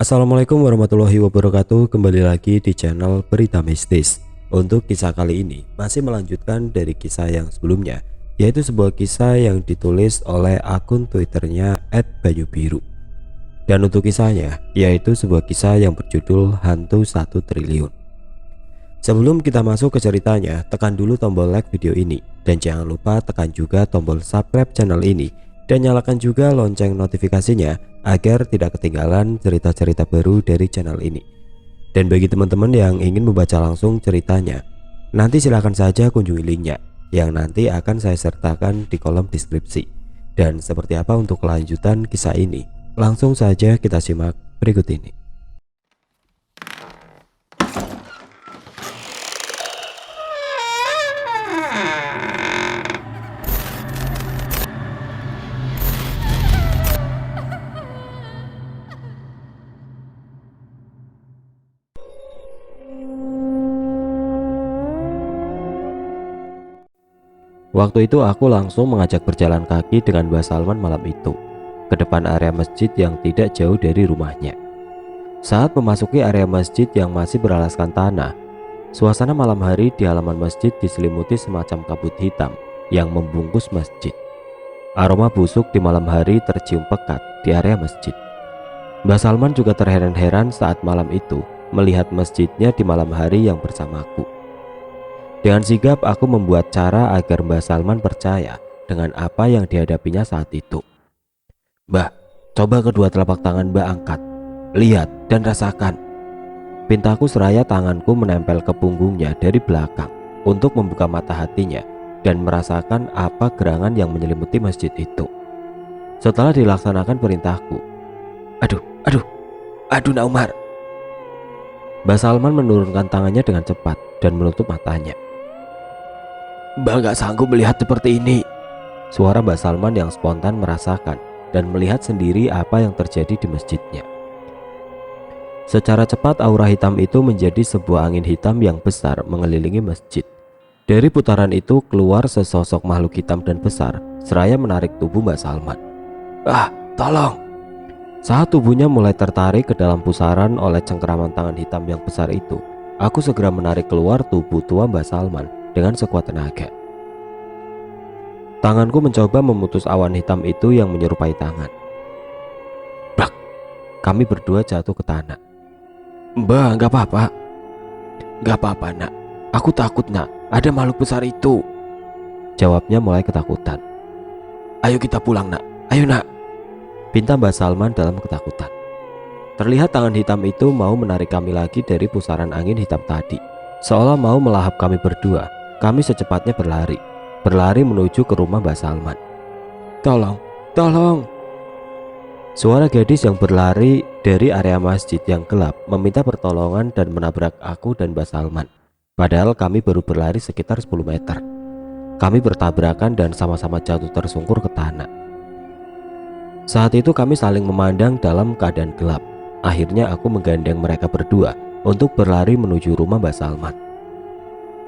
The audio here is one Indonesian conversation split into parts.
Assalamualaikum warahmatullahi wabarakatuh. Kembali lagi di channel Berita Mistis. Untuk kisah kali ini masih melanjutkan dari kisah yang sebelumnya, yaitu sebuah kisah yang ditulis oleh akun Twitternya @bayubiru. Dan untuk kisahnya yaitu sebuah kisah yang berjudul Hantu 1 Triliun. Sebelum kita masuk ke ceritanya, tekan dulu tombol like video ini dan jangan lupa tekan juga tombol subscribe channel ini dan nyalakan juga lonceng notifikasinya agar tidak ketinggalan cerita-cerita baru dari channel ini. Dan bagi teman-teman yang ingin membaca langsung ceritanya, nanti silahkan saja kunjungi linknya yang nanti akan saya sertakan di kolom deskripsi. Dan seperti apa untuk kelanjutan kisah ini? Langsung saja kita simak berikut ini. Waktu itu aku langsung mengajak berjalan kaki dengan Mbak Salman malam itu ke depan area masjid yang tidak jauh dari rumahnya. Saat memasuki area masjid yang masih beralaskan tanah, suasana malam hari di halaman masjid diselimuti semacam kabut hitam yang membungkus masjid. Aroma busuk di malam hari tercium pekat di area masjid. Mbak Salman juga terheran-heran saat malam itu melihat masjidnya di malam hari yang bersamaku. Dengan sigap aku membuat cara agar Mbak Salman percaya dengan apa yang dihadapinya saat itu. "Mbak, coba kedua telapak tangan Mbak angkat. Lihat dan rasakan." Pintaku seraya tanganku menempel ke punggungnya dari belakang untuk membuka mata hatinya dan merasakan apa gerangan yang menyelimuti masjid itu. Setelah dilaksanakan perintahku, Aduh, aduh, aduh Nak Umar." Mbak Salman menurunkan tangannya dengan cepat dan menutup matanya. "Mbak gak sanggup melihat seperti ini." Suara Mbak Salman yang spontan merasakan dan melihat sendiri apa yang terjadi di masjidnya. Secara cepat aura hitam itu menjadi sebuah angin hitam yang besar mengelilingi masjid. Dari putaran itu keluar sesosok makhluk hitam dan besar seraya menarik tubuh Mbak Salman. "Ah, tolong!" Saat tubuhnya mulai tertarik ke dalam pusaran oleh cengkeraman tangan hitam yang besar itu, aku segera menarik keluar tubuh tua Mbak Salman dengan sekuat tenaga. Tanganku mencoba memutus awan hitam itu yang menyerupai tangan. Brak! Kami berdua jatuh ke tanah. "Mbak, gak apa-apa." "Gak apa-apa Nak, aku takut Nak, ada makhluk besar itu," jawabnya mulai ketakutan. "Ayo kita pulang Nak, ayo Nak," pinta Mbak Salman dalam ketakutan. Terlihat tangan hitam itu mau menarik kami lagi dari pusaran angin hitam tadi, seolah mau melahap kami berdua. Kami secepatnya berlari menuju ke rumah Mbak Salman. "Tolong, tolong!" Suara gadis yang berlari dari area masjid yang gelap meminta pertolongan dan menabrak aku dan Mbak Salman. Padahal kami baru berlari sekitar 10 meter. Kami bertabrakan dan sama-sama jatuh tersungkur ke tanah. Saat itu kami saling memandang dalam keadaan gelap. Akhirnya aku menggandeng mereka berdua untuk berlari menuju rumah Mbak Salman.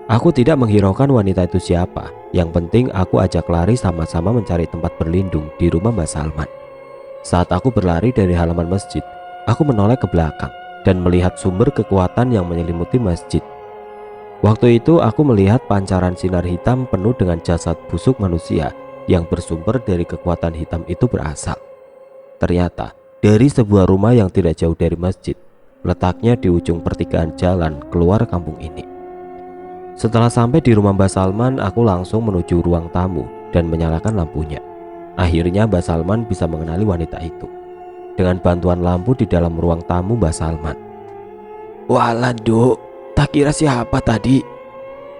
Aku tidak menghiraukan wanita itu siapa. Yang penting aku ajak lari sama-sama mencari tempat berlindung di rumah Mbak Salman. Saat aku berlari dari halaman masjid, aku menoleh ke belakang dan melihat sumber kekuatan yang menyelimuti masjid. Waktu itu aku melihat pancaran sinar hitam penuh dengan jasad busuk manusia yang bersumber dari kekuatan hitam itu berasal. Ternyata dari sebuah rumah yang tidak jauh dari masjid, letaknya di ujung pertigaan jalan keluar kampung ini. Setelah sampai di rumah Mbak Salman, aku langsung menuju ruang tamu dan menyalakan lampunya. Akhirnya Mbak Salman bisa mengenali wanita itu dengan bantuan lampu di dalam ruang tamu Mbak Salman. "Walah Duk, tak kira siapa tadi?"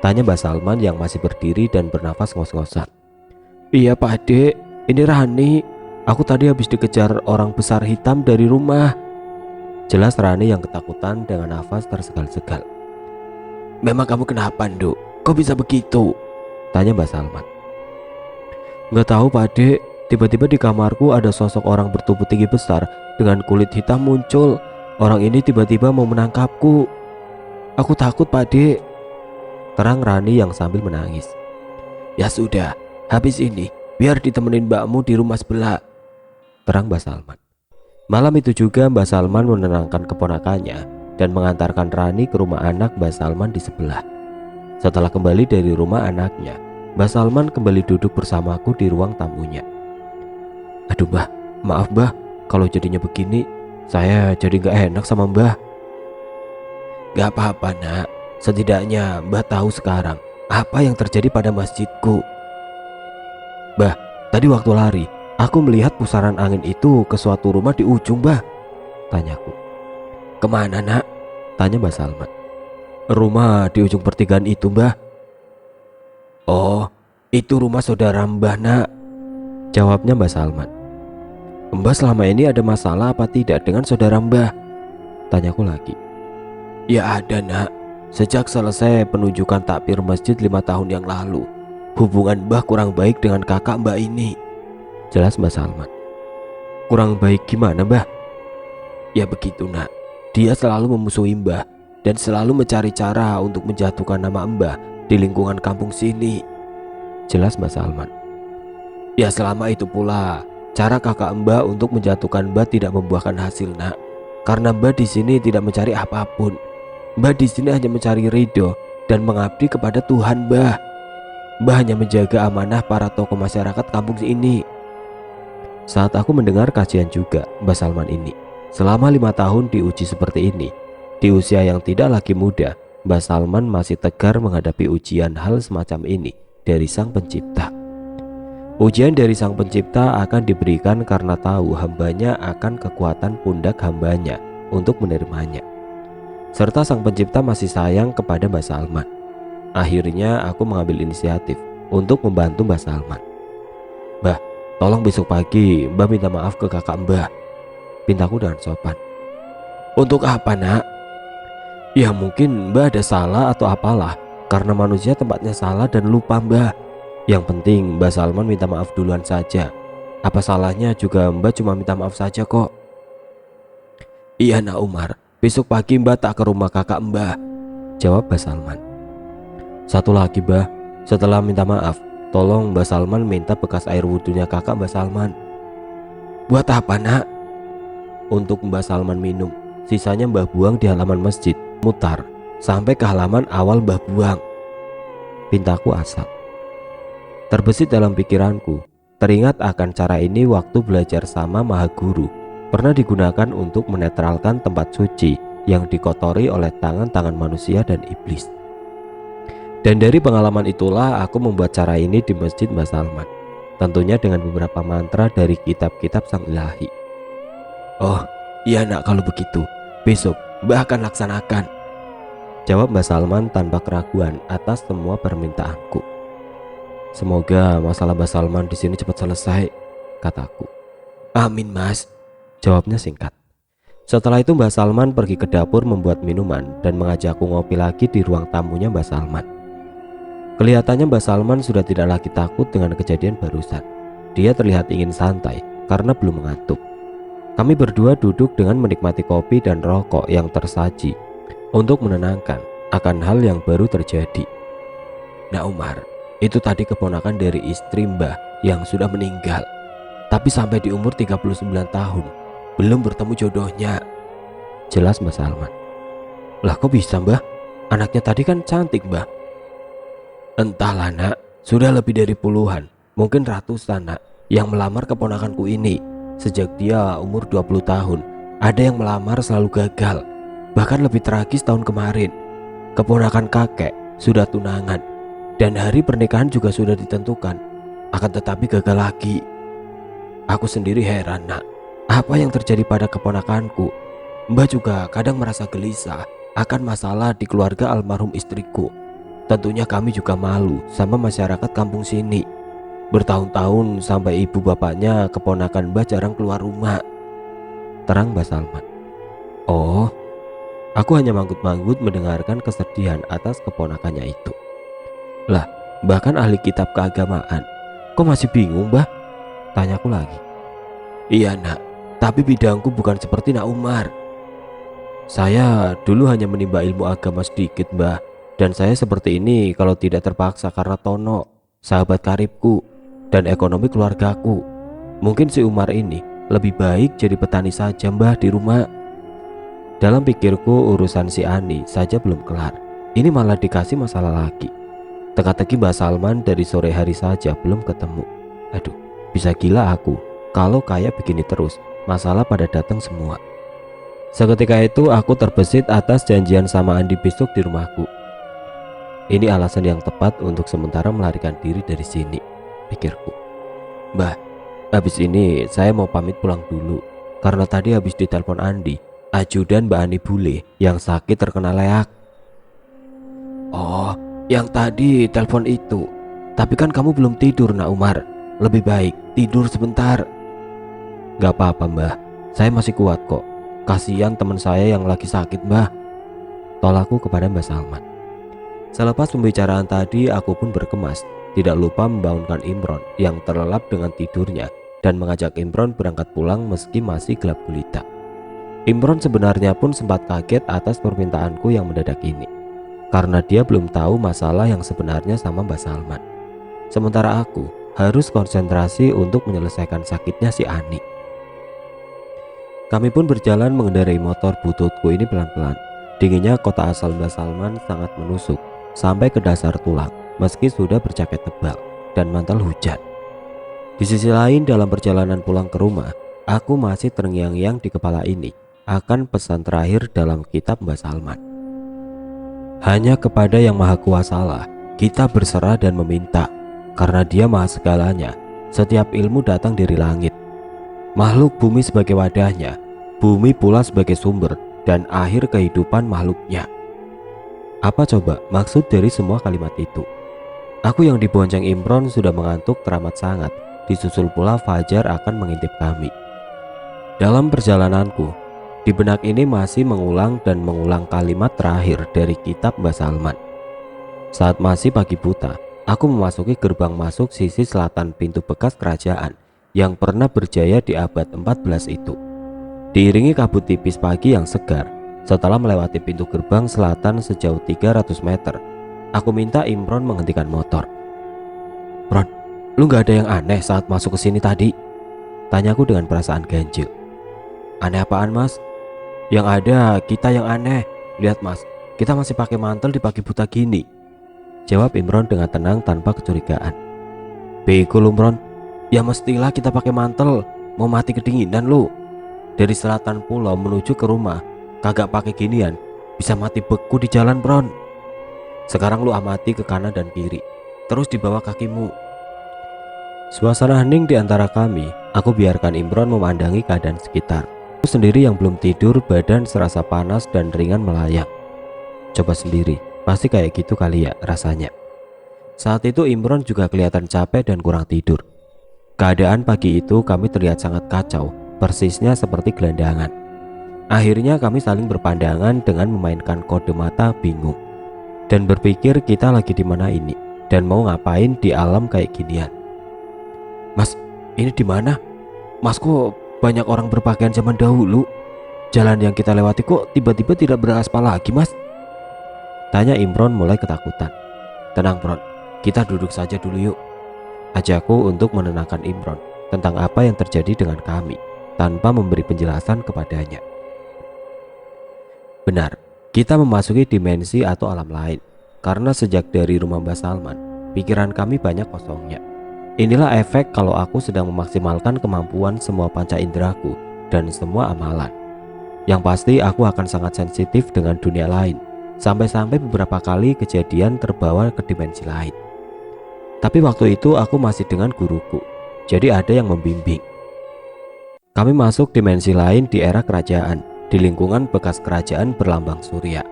tanya Mbak Salman yang masih berdiri dan bernafas ngos-ngosan. "Iya Pak Dek, ini Rani. Aku tadi habis dikejar orang besar hitam dari rumah," jelas Rani yang ketakutan dengan nafas tersegal-segal. "Memang kamu kenapa Duk? Kok bisa begitu?" tanya Mbak Salman. "Gak tahu Pak Dek, tiba-tiba di kamarku ada sosok orang bertubuh tinggi besar dengan kulit hitam muncul. Orang ini tiba-tiba mau menangkapku. Aku takut Pak Dek," terang Rani yang sambil menangis. "Ya sudah, habis ini biar ditemenin mbakmu di rumah sebelah," terang Mbak Salman. Malam itu juga Mbah Salman menenangkan keponakannya dan mengantarkan Rani ke rumah anak Mbah Salman di sebelah. Setelah kembali dari rumah anaknya, Mbah Salman kembali duduk bersamaku di ruang tamunya. Aduh Mbah, maaf Mbah, kalau jadinya begini, saya jadi gak enak sama Mbah. Gak apa-apa nak, setidaknya Mbah tahu sekarang apa yang terjadi pada masjidku. Mbah, tadi waktu lari, aku melihat pusaran angin itu ke suatu rumah di ujung Mbah, tanyaku. Kemana nak? Tanya Mbah Salman. Rumah di ujung pertigaan itu Mbah. Oh, itu rumah saudara Mbah nak, jawabnya Mbah Salman. Mbah selama ini ada masalah apa tidak dengan saudara Mbah? Tanyaku lagi. Ya ada nak, sejak selesai penunjukan takbir masjid 5 tahun yang lalu, hubungan Mbah kurang baik dengan kakak Mbah ini, jelas Mbah Salman. Kurang baik gimana Mbah? Ya begitu nak, dia selalu memusuhi Mbah dan selalu mencari cara untuk menjatuhkan nama Mbah di lingkungan kampung sini, jelas Mbah Salman. Ya selama itu pula cara kakak Mbah untuk menjatuhkan Mbah tidak membuahkan hasil nak, karena Mbah di sini tidak mencari apapun. Mbah di sini hanya mencari ridho dan mengabdi kepada Tuhan Mbah. Mbah hanya menjaga amanah para tokoh masyarakat kampung ini. Saat aku mendengar kajian juga Mbah Salman ini, selama 5 tahun diuji seperti ini, di usia yang tidak lagi muda, Mbah Salman masih tegar menghadapi ujian hal semacam ini dari Sang Pencipta. Ujian dari Sang Pencipta akan diberikan karena tahu hambanya akan kekuatan pundak hambanya untuk menerimanya, serta Sang Pencipta masih sayang kepada Mbah Salman. Akhirnya aku mengambil inisiatif untuk membantu Mbah Salman. Mbah, tolong besok pagi Mbah minta maaf ke kakak Mbah, pintaku dengan sopan. Untuk apa nak? Ya mungkin Mbah ada salah atau apalah, karena manusia tempatnya salah dan lupa Mbah. Yang penting Mbah Salman minta maaf duluan saja. Apa salahnya juga Mbah cuma minta maaf saja kok. Iya nak Umar, besok pagi Mbah tak ke rumah kakak Mbah, jawab Mbah Salman. Satu lagi Mbah, setelah minta maaf, tolong Mbah Salman minta bekas air wudhunya kakak Mbah Salman. Buat apa nak? Untuk Mbah Salman minum, sisanya Mbah buang di halaman masjid, mutar sampai ke halaman awal Mbah buang, pintaku asal. Terbesit dalam pikiranku, teringat akan cara ini waktu belajar sama Maha Guru, pernah digunakan untuk menetralkan tempat suci yang dikotori oleh tangan-tangan manusia dan iblis. Dan dari pengalaman itulah aku membuat cara ini di masjid Mbah Salman, tentunya dengan beberapa mantra dari kitab-kitab Sang Ilahi. Oh iya nak, kalau begitu besok Mbah akan laksanakan, jawab Mbah Salman tanpa keraguan atas semua permintaanku. Semoga masalah Mbah Salman di sini cepat selesai, kataku. Amin mas, jawabnya singkat. Setelah itu Mbah Salman pergi ke dapur membuat minuman dan mengajakku ngopi lagi di ruang tamunya Mbah Salman. Kelihatannya Mbah Salman sudah tidak lagi takut dengan kejadian barusan. Dia terlihat ingin santai karena belum mengantuk. Kami berdua duduk dengan menikmati kopi dan rokok yang tersaji untuk menenangkan akan hal yang baru terjadi. Nah Umar, itu tadi keponakan dari istri Mbah yang sudah meninggal, tapi sampai di umur 39 tahun belum bertemu jodohnya, jelas Mbah Salman. Lah kok bisa Mbah? Anaknya tadi kan cantik Mbah. Entahlah nak, sudah lebih dari puluhan, mungkin ratusan nak, yang melamar keponakanku ini. Sejak dia umur 20 tahun, ada yang melamar selalu gagal. Bahkan lebih tragis tahun kemarin, keponakan kakek sudah tunangan dan hari pernikahan juga sudah ditentukan, akan tetapi gagal lagi. Aku sendiri heran nak, apa yang terjadi pada keponakanku. Mbah juga kadang merasa gelisah akan masalah di keluarga almarhum istriku. Tentunya kami juga malu sama masyarakat kampung sini. Bertahun-tahun sampai ibu bapaknya keponakan Mbah jarang keluar rumah, terang Mbah Salman. Oh, aku hanya manggut-manggut mendengarkan kesedihan atas keponakannya itu. Lah, bahkan ahli kitab keagamaan, kok masih bingung Mbah? Tanyaku lagi. Iya nak, tapi bidangku bukan seperti Nak Umar. Saya dulu hanya menimba ilmu agama sedikit Mbah, dan saya seperti ini kalau tidak terpaksa karena Tono, sahabat karibku, dan ekonomi keluargaku. Mungkin si Umar ini lebih baik jadi petani saja Mbah di rumah. Dalam pikirku urusan si Ani saja belum kelar, ini malah dikasih masalah lagi. Teka-teki Mbak Salman dari sore hari saja belum ketemu. Aduh, bisa gila aku kalau kayak begini terus, masalah pada datang semua. Seketika itu aku terbesit atas janjian sama Andi besok di rumahku. Ini alasan yang tepat untuk sementara melarikan diri dari sini, pikirku. Mbah, habis ini saya mau pamit pulang dulu, karena tadi habis ditelepon Andi, ajudan Mbak Ani Bule yang sakit terkena leak. Oh, yang tadi telepon itu. Tapi kan kamu belum tidur Nak Umar, lebih baik tidur sebentar. Gak apa-apa Mbah, saya masih kuat kok. Kasihan teman saya yang lagi sakit Mbah, tolakku kepada Mbak Salman. Selepas pembicaraan tadi aku pun berkemas, tidak lupa membangunkan Imron yang terlelap dengan tidurnya dan mengajak Imron berangkat pulang meski masih gelap gulita. Imron sebenarnya pun sempat kaget atas permintaanku yang mendadak ini, karena dia belum tahu masalah yang sebenarnya sama Mbak Salman. Sementara aku harus konsentrasi untuk menyelesaikan sakitnya si Ani. Kami pun berjalan mengendarai motor bututku ini pelan-pelan. Dinginnya kota asal Mbak Salman sangat menusuk sampai ke dasar tulang meski sudah berjaket tebal dan mantel hujan. Di sisi lain dalam perjalanan pulang ke rumah, aku masih terngiang-ngiang di kepala ini akan pesan terakhir dalam kitab Mbak Salman. Hanya kepada yang maha kuasalah kita berserah dan meminta, karena dia maha segalanya. Setiap ilmu datang dari langit, makhluk bumi sebagai wadahnya, bumi pula sebagai sumber dan akhir kehidupan makhluknya. Apa coba maksud dari semua kalimat itu? Aku yang dibonceng Imron sudah mengantuk teramat sangat, disusul pula Fajar akan mengintip kami. Dalam perjalananku, di benak ini masih mengulang dan mengulang kalimat terakhir dari kitab Mbak Salman. Saat masih pagi buta, aku memasuki gerbang masuk sisi selatan pintu bekas kerajaan yang pernah berjaya di abad 14 itu. Diiringi kabut tipis pagi yang segar, setelah melewati pintu gerbang selatan sejauh 300 meter, aku minta Imron menghentikan motor. Bron, lu gak ada yang aneh saat masuk ke sini tadi? Tanyaku dengan perasaan ganjil. Aneh apaan Mas? Yang ada kita yang aneh. Lihat Mas, kita masih pakai mantel di pagi buta gini, jawab Imron dengan tenang tanpa kecurigaan. Bego lu Imron, ya mestilah kita pakai mantel, mau mati kedinginan lu. Dari selatan pulau menuju ke rumah kagak pakai ginian, bisa mati beku di jalan Bron. Sekarang lu amati ke kanan dan kiri, terus di bawah kakimu. Suasana hening di antara kami. Aku biarkan Imron memandangi keadaan sekitar. Aku sendiri yang belum tidur, badan serasa panas dan ringan melayang. Coba sendiri, pasti kayak gitu kali ya rasanya. Saat itu Imron juga kelihatan capek dan kurang tidur. Keadaan pagi itu kami terlihat sangat kacau, persisnya seperti gelandangan. Akhirnya kami saling berpandangan dengan memainkan kode mata bingung dan berpikir kita lagi di mana ini dan mau ngapain di alam kayak ginian. Mas, ini di mana? Mas, kok banyak orang berpakaian zaman dahulu? Jalan yang kita lewati kok tiba-tiba tidak beraspal lagi Mas? Tanya Imron mulai ketakutan. Tenang Bron, kita duduk saja dulu yuk, ajakku untuk menenangkan Imron tentang apa yang terjadi dengan kami tanpa memberi penjelasan kepadanya. Benar, kita memasuki dimensi atau alam lain, karena sejak dari rumah Mbak Salman, pikiran kami banyak kosongnya. Inilah efek kalau aku sedang memaksimalkan kemampuan semua panca inderaku dan semua amalan. Yang pasti aku akan sangat sensitif dengan dunia lain, sampai-sampai beberapa kali kejadian terbawa ke dimensi lain. Tapi waktu itu aku masih dengan guruku, jadi ada yang membimbing. Kami masuk dimensi lain di era kerajaan, di lingkungan bekas kerajaan berlambang surya.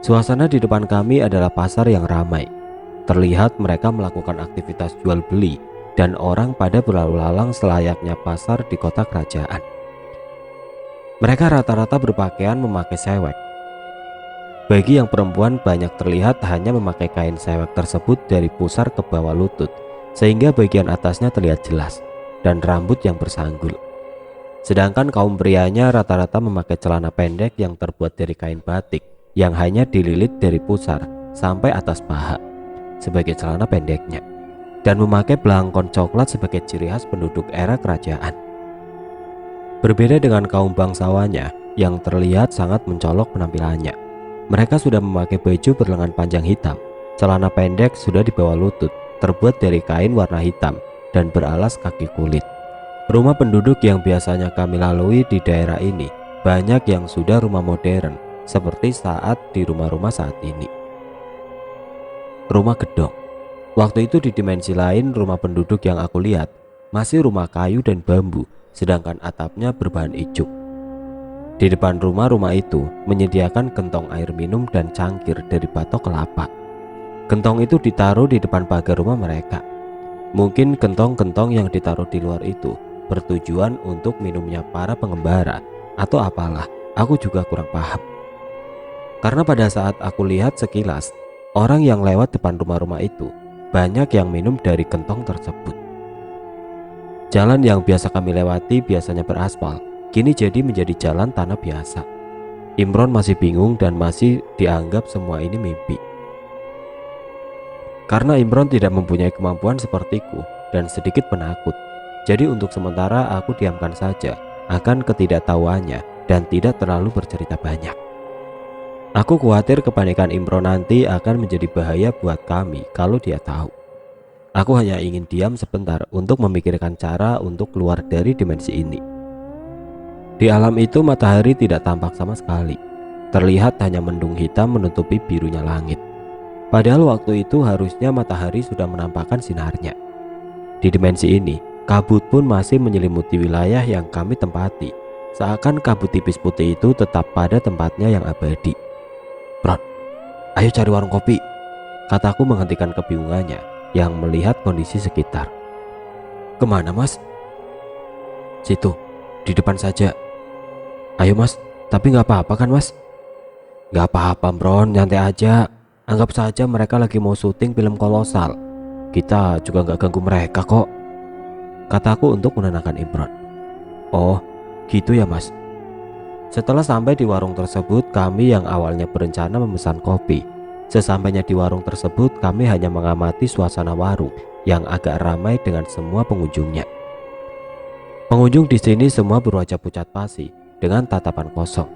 Suasana di depan kami adalah pasar yang ramai. Terlihat mereka melakukan aktivitas jual beli dan orang pada berlalu lalang selayaknya pasar di kota kerajaan. Mereka rata-rata berpakaian memakai sewek. Bagi yang perempuan banyak terlihat hanya memakai kain sewek tersebut dari pusar ke bawah lutut, sehingga bagian atasnya terlihat jelas, dan rambut yang bersanggul. Sedangkan kaum prianya rata-rata memakai celana pendek yang terbuat dari kain batik yang hanya dililit dari pusar sampai atas paha sebagai celana pendeknya, dan memakai belangkon coklat sebagai ciri khas penduduk era kerajaan. Berbeda dengan kaum bangsawannya yang terlihat sangat mencolok penampilannya. Mereka sudah memakai baju berlengan panjang hitam, celana pendek sudah di bawah lutut, terbuat dari kain warna hitam dan beralas kaki kulit. Rumah penduduk yang biasanya kami lalui di daerah ini banyak yang sudah rumah modern, seperti saat di rumah-rumah saat ini. Rumah gedong. Waktu itu di dimensi lain rumah penduduk yang aku lihat masih rumah kayu dan bambu, sedangkan atapnya berbahan ijuk. Di depan rumah-rumah itu menyediakan gentong air minum dan cangkir dari batok kelapa. Gentong itu ditaruh di depan pagar rumah mereka. Mungkin gentong-gentong yang ditaruh di luar itu bertujuan untuk minumnya para pengembara atau apalah, aku juga kurang paham. Karena pada saat aku lihat sekilas, orang yang lewat depan rumah-rumah itu banyak yang minum dari gentong tersebut. Jalan yang biasa kami lewati biasanya beraspal, kini jadi menjadi jalan tanah biasa. Imron masih bingung dan masih dianggap semua ini mimpi. Karena Imron tidak mempunyai kemampuan sepertiku dan sedikit penakut, jadi untuk sementara aku diamkan saja akan ketidaktahuannya dan tidak terlalu bercerita banyak. Aku khawatir kepanikan Imron nanti akan menjadi bahaya buat kami kalau dia tahu. Aku hanya ingin diam sebentar untuk memikirkan cara untuk keluar dari dimensi ini. Di alam itu matahari tidak tampak sama sekali. Terlihat hanya mendung hitam menutupi birunya langit. Padahal waktu itu harusnya matahari sudah menampakkan sinarnya. Di dimensi ini, kabut pun masih menyelimuti wilayah yang kami tempati. Seakan kabut tipis putih itu tetap pada tempatnya yang abadi. "Bro, ayo cari warung kopi," kataku menghentikan kebingungannya yang melihat kondisi sekitar. "Kemana mas?" "Situ, di depan saja." "Ayo mas, tapi nggak apa-apa kan mas?" "Nggak apa-apa bro, nyantai aja. Anggap saja mereka lagi mau syuting film kolosal. Kita juga nggak ganggu mereka kok," kataku untuk menenangkan Imron. "Oh, gitu ya mas." Setelah sampai di warung tersebut, kami yang awalnya berencana memesan kopi. Sesampainya di warung tersebut, kami hanya mengamati suasana warung yang agak ramai dengan semua pengunjungnya. Pengunjung di sini semua berwajah pucat pasi dengan tatapan kosong,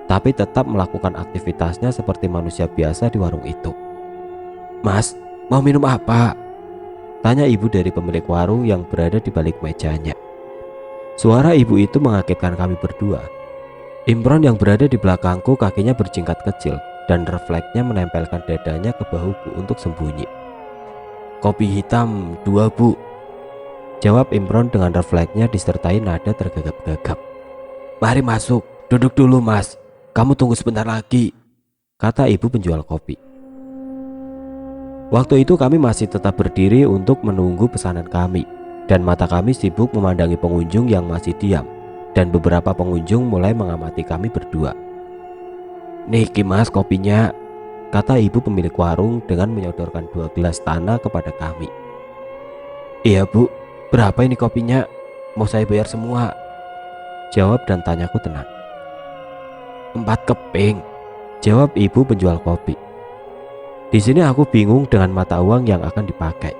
tapi tetap melakukan aktivitasnya seperti manusia biasa di warung itu. "Mas, mau minum apa?" tanya ibu dari pemilik warung yang berada di balik mejanya. Suara ibu itu mengagetkan kami berdua. Imron yang berada di belakangku kakinya berjingkat kecil dan refleksnya menempelkan dadanya ke bahuku untuk sembunyi. "Kopi hitam 2 bu," jawab Imron dengan refleksnya disertai nada tergagap-gagap. "Mari masuk, duduk dulu mas, kamu tunggu sebentar lagi," kata ibu penjual kopi. Waktu itu kami masih tetap berdiri untuk menunggu pesanan kami, dan mata kami sibuk memandangi pengunjung yang masih diam, dan beberapa pengunjung mulai mengamati kami berdua. "Niki mas kopinya," kata ibu pemilik warung dengan menyodorkan 2 gelas tanah kepada kami. "Iya bu, berapa ini kopinya? Mau saya bayar semua," jawab dan tanyaku tenang. "4 keping," jawab ibu penjual kopi. Di sini aku bingung dengan mata uang yang akan dipakai.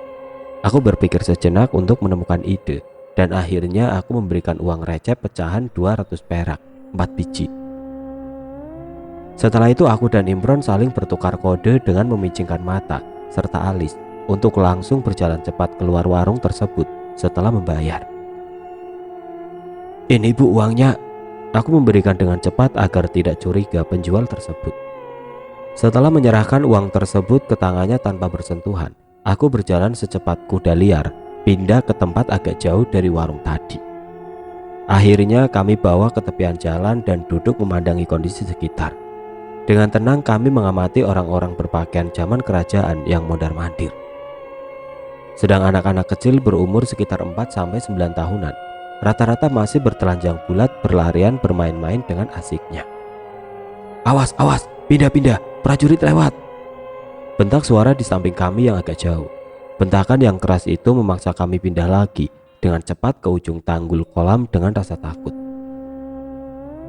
Aku berpikir sejenak untuk menemukan ide, dan akhirnya aku memberikan uang receh pecahan 200 perak, 4 biji. Setelah itu aku dan Imron saling bertukar kode dengan memicingkan mata serta alis untuk langsung berjalan cepat keluar warung tersebut setelah membayar. "Ini bu uangnya," aku memberikan dengan cepat agar tidak curiga penjual tersebut. Setelah menyerahkan uang tersebut ke tangannya tanpa bersentuhan, aku berjalan secepat kuda liar pindah ke tempat agak jauh dari warung tadi. Akhirnya kami bawa ke tepian jalan dan duduk memandangi kondisi sekitar. Dengan tenang kami mengamati orang-orang berpakaian zaman kerajaan yang mondar-mandir. Sedang anak-anak kecil berumur sekitar 4-9 tahunan, rata-rata masih bertelanjang bulat berlarian bermain-main dengan asiknya. "Awas, awas, pindah-pindah, prajurit lewat!" bentak suara di samping kami yang agak jauh. Bentakan yang keras itu memaksa kami pindah lagi dengan cepat ke ujung tanggul kolam dengan rasa takut.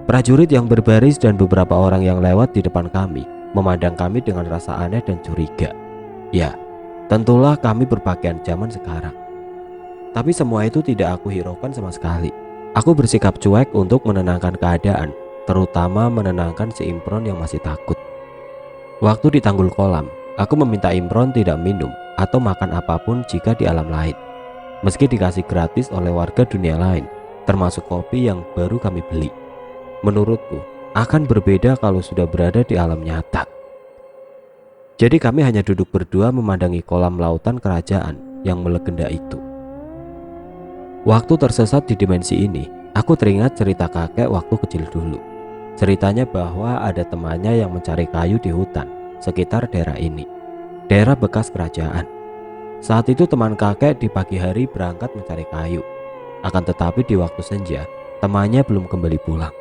Prajurit yang berbaris dan beberapa orang yang lewat di depan kami memandang kami dengan rasa aneh dan curiga. Ya, tentulah kami berpakaian zaman sekarang. Tapi semua itu tidak aku hiraukan sama sekali. Aku bersikap cuek untuk menenangkan keadaan, terutama menenangkan si Imron yang masih takut. Waktu di tanggul kolam, aku meminta Imron tidak minum atau makan apapun jika di alam lain, meski dikasih gratis oleh warga dunia lain, termasuk kopi yang baru kami beli. Menurutku, akan berbeda kalau sudah berada di alam nyata. Jadi kami hanya duduk berdua memandangi kolam lautan kerajaan yang melegenda itu. Waktu tersesat di dimensi ini, aku teringat cerita kakek waktu kecil dulu. Ceritanya bahwa ada temannya yang mencari kayu di hutan sekitar daerah ini, daerah bekas kerajaan. Saat itu teman kakek di pagi hari berangkat mencari kayu. Akan tetapi di waktu senja, temannya belum kembali pulang.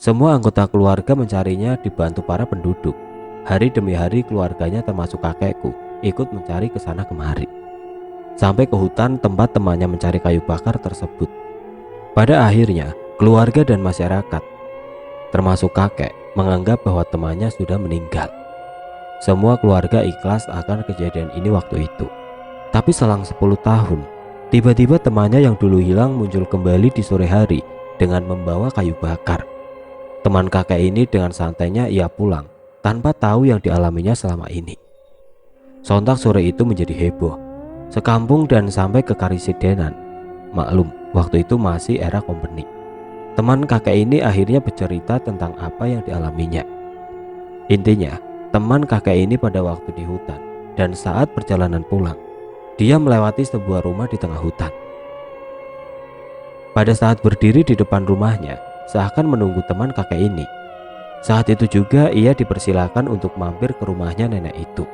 Semua anggota keluarga mencarinya dibantu para penduduk. Hari demi hari keluarganya termasuk kakekku ikut mencari ke sana kemari, sampai ke hutan tempat temannya mencari kayu bakar tersebut. Pada akhirnya, keluarga dan masyarakat, termasuk kakek, menganggap bahwa temannya sudah meninggal. Semua keluarga ikhlas akan kejadian ini waktu itu. Tapi selang 10 tahun, tiba-tiba temannya yang dulu hilang muncul kembali di sore hari dengan membawa kayu bakar. Teman kakek ini dengan santainya ia pulang tanpa tahu yang dialaminya selama ini. Sontak sore itu menjadi heboh sekampung dan sampai ke Karisidenan. Maklum, waktu itu masih era kompeni. Teman kakek ini akhirnya bercerita tentang apa yang dialaminya. Intinya, teman kakek ini pada waktu di hutan dan saat perjalanan pulang, dia melewati sebuah rumah di tengah hutan. Pada saat berdiri di depan rumahnya, seakan menunggu teman kakek ini. Saat itu juga ia dipersilakan untuk mampir ke rumahnya nenek itu.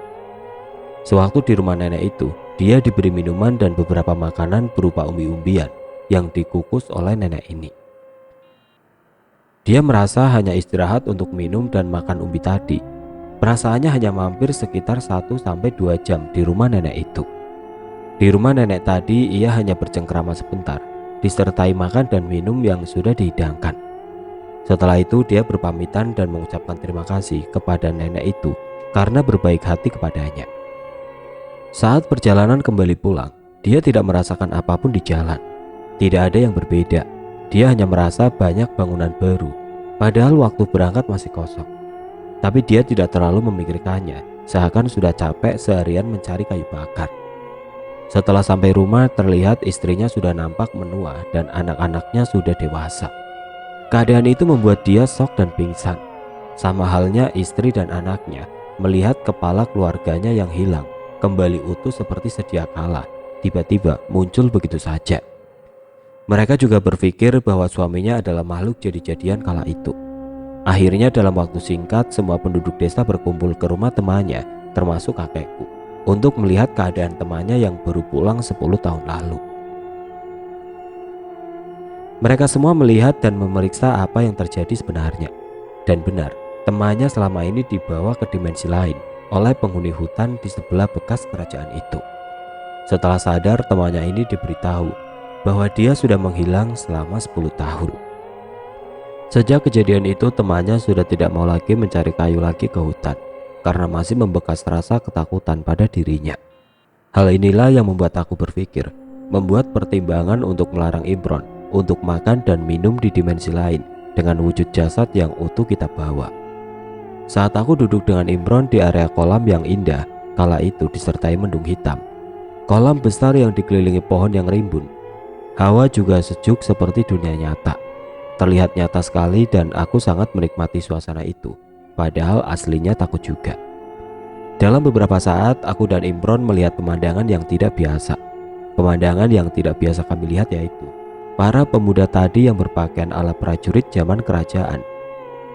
Sewaktu di rumah nenek itu, dia diberi minuman dan beberapa makanan berupa umbi-umbian yang dikukus oleh nenek ini. Dia merasa hanya istirahat untuk minum dan makan umbi tadi. Perasaannya hanya mampir sekitar 1-2 jam di rumah nenek itu. Di rumah nenek tadi ia hanya bercengkrama sebentar, disertai makan dan minum yang sudah dihidangkan. Setelah itu dia berpamitan dan mengucapkan terima kasih kepada nenek itu karena berbaik hati kepadanya. Saat perjalanan kembali pulang, dia tidak merasakan apapun di jalan. Tidak ada yang berbeda. Dia hanya merasa banyak bangunan baru, padahal waktu berangkat masih kosong. Tapi dia tidak terlalu memikirkannya, seakan sudah capek seharian mencari kayu bakar. Setelah sampai rumah, terlihat istrinya sudah nampak menua dan anak-anaknya sudah dewasa. Keadaan itu membuat dia shock dan pingsan. Sama halnya istri dan anaknya melihat kepala keluarganya yang hilang kembali utuh seperti sedia kala, tiba-tiba muncul begitu saja. Mereka juga berpikir bahwa suaminya adalah makhluk jadi-jadian kala itu. Akhirnya dalam waktu singkat semua penduduk desa berkumpul ke rumah temannya, termasuk kakekku, untuk melihat keadaan temannya yang baru pulang 10 tahun lalu. Mereka semua melihat dan memeriksa apa yang terjadi sebenarnya. Dan benar, temannya selama ini dibawa ke dimensi lain oleh penghuni hutan di sebelah bekas kerajaan itu. Setelah sadar, temannya ini diberitahu bahwa dia sudah menghilang selama 10 tahun. Sejak kejadian itu, temannya sudah tidak mau lagi mencari kayu lagi ke hutan karena masih membekas rasa ketakutan pada dirinya. Hal inilah yang membuat aku berpikir, membuat pertimbangan untuk melarang Imron untuk makan dan minum di dimensi lain dengan wujud jasad yang utuh kita bawa. Saat aku duduk dengan Imron di area kolam yang indah, kala itu disertai mendung hitam. Kolam besar yang dikelilingi pohon yang rimbun. Hawa juga sejuk seperti dunia nyata. Terlihat nyata sekali dan aku sangat menikmati suasana itu, padahal aslinya takut juga. Dalam beberapa saat, aku dan Imron melihat pemandangan yang tidak biasa. Pemandangan yang tidak biasa kami lihat yaitu para pemuda tadi yang berpakaian ala prajurit zaman kerajaan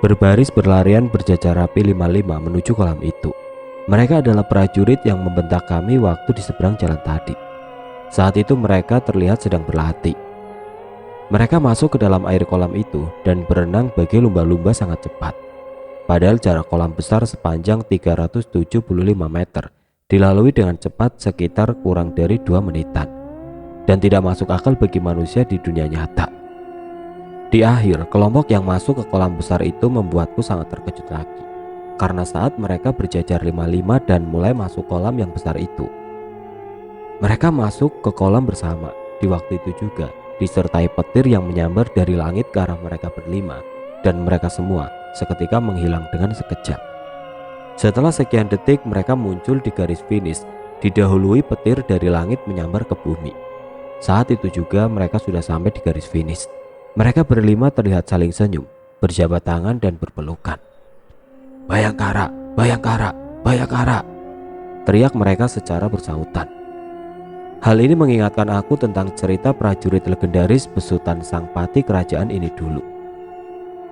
berbaris berlarian berjajar rapi 5-5 menuju kolam itu. Mereka adalah prajurit yang membentak kami waktu di seberang jalan tadi. Saat itu mereka terlihat sedang berlatih. Mereka masuk ke dalam air kolam itu dan berenang bagi lumba-lumba sangat cepat. Padahal jarak kolam besar sepanjang 375 meter dilalui dengan cepat sekitar kurang dari 2 menitan. Dan tidak masuk akal bagi manusia di dunia nyata. Di akhir, kelompok yang masuk ke kolam besar itu membuatku sangat terkejut lagi. Karena saat mereka berjajar 5-5 dan mulai masuk kolam yang besar itu, mereka masuk ke kolam bersama. Di waktu itu juga, disertai petir yang menyambar dari langit ke arah mereka berlima, dan mereka semua seketika menghilang dengan sekejap. Setelah sekian detik mereka muncul di garis finish, didahului petir dari langit menyambar ke bumi. Saat itu juga mereka sudah sampai di garis finish. Mereka berlima terlihat saling senyum, berjabat tangan dan berpelukan. "Bayangkara, Bayangkara, Bayangkara!" teriak mereka secara bersahutan. Hal ini mengingatkan aku tentang cerita prajurit legendaris besutan sang pati kerajaan ini dulu.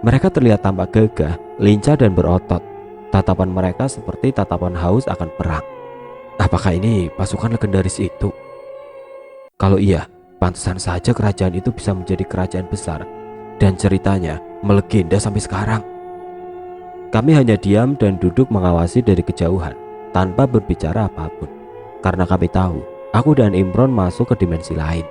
Mereka terlihat tampak gagah, lincah dan berotot. Tatapan mereka seperti tatapan haus akan perang. Apakah ini pasukan legendaris itu? Kalau iya, pantesan saja kerajaan itu bisa menjadi kerajaan besar dan ceritanya melegenda sampai sekarang. Kami hanya diam dan duduk mengawasi dari kejauhan tanpa berbicara apapun, karena kami tahu aku dan Imron masuk ke dimensi lain.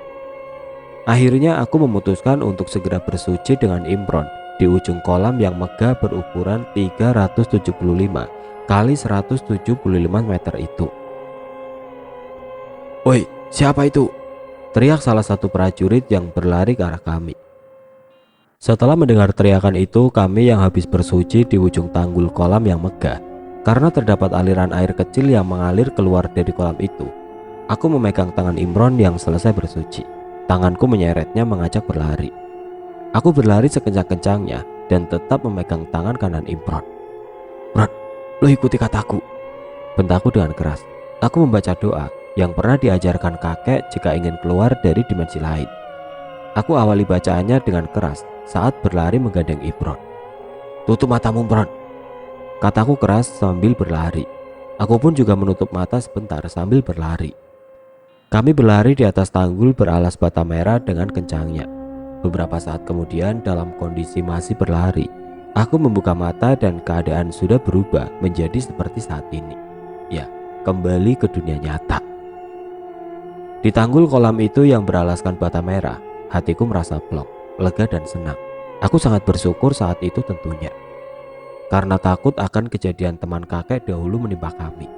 Akhirnya aku memutuskan untuk segera bersuci dengan Imron di ujung kolam yang megah berukuran 375 kali 175 meter itu. "Woi, siapa itu?" teriak salah satu prajurit yang berlari ke arah kami. Setelah mendengar teriakan itu, kami yang habis bersuci di ujung tanggul kolam yang megah, karena terdapat aliran air kecil yang mengalir keluar dari kolam itu. Aku memegang tangan Imron yang selesai bersuci. Tanganku menyeretnya mengajak berlari. Aku berlari sekencang-kencangnya dan tetap memegang tangan kanan Imron. "Bron, lo ikuti kataku," bentakku dengan keras. Aku membaca doa yang pernah diajarkan kakek jika ingin keluar dari dimensi lain. Aku awali bacaannya dengan keras saat berlari menggandeng Imron. "Tutup matamu, Imron," kataku keras sambil berlari. Aku pun juga menutup mata sebentar sambil berlari. Kami berlari di atas tanggul beralas bata merah dengan kencangnya. Beberapa saat kemudian, dalam kondisi masih berlari, aku membuka mata dan keadaan sudah berubah menjadi seperti saat ini. Ya, kembali ke dunia nyata. Di tanggul kolam itu yang beralaskan bata merah, hatiku merasa plong, lega dan senang. Aku sangat bersyukur saat itu tentunya, karena takut akan kejadian teman kakek dahulu menimpa kami.